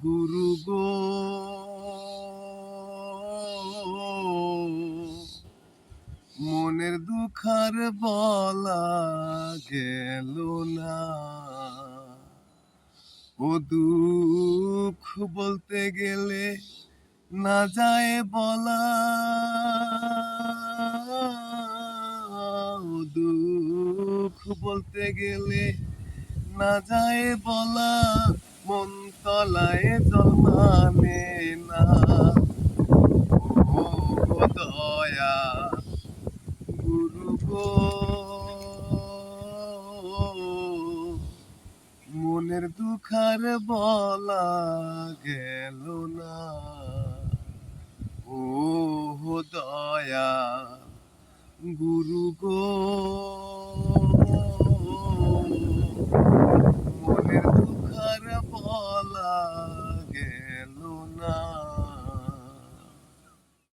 গুরু গো, মনের দুঃখার বলা গেল না। ও দুঃখ বলতে গেলে না যায় বলা, ও দুঃখ বলতে গেলে না যায় বলা, মন তলায় জল মানে না। ও গো দয়া গুরু গো, মনের দুঃখার বলা গেল না। ও দয়া গুরু গো।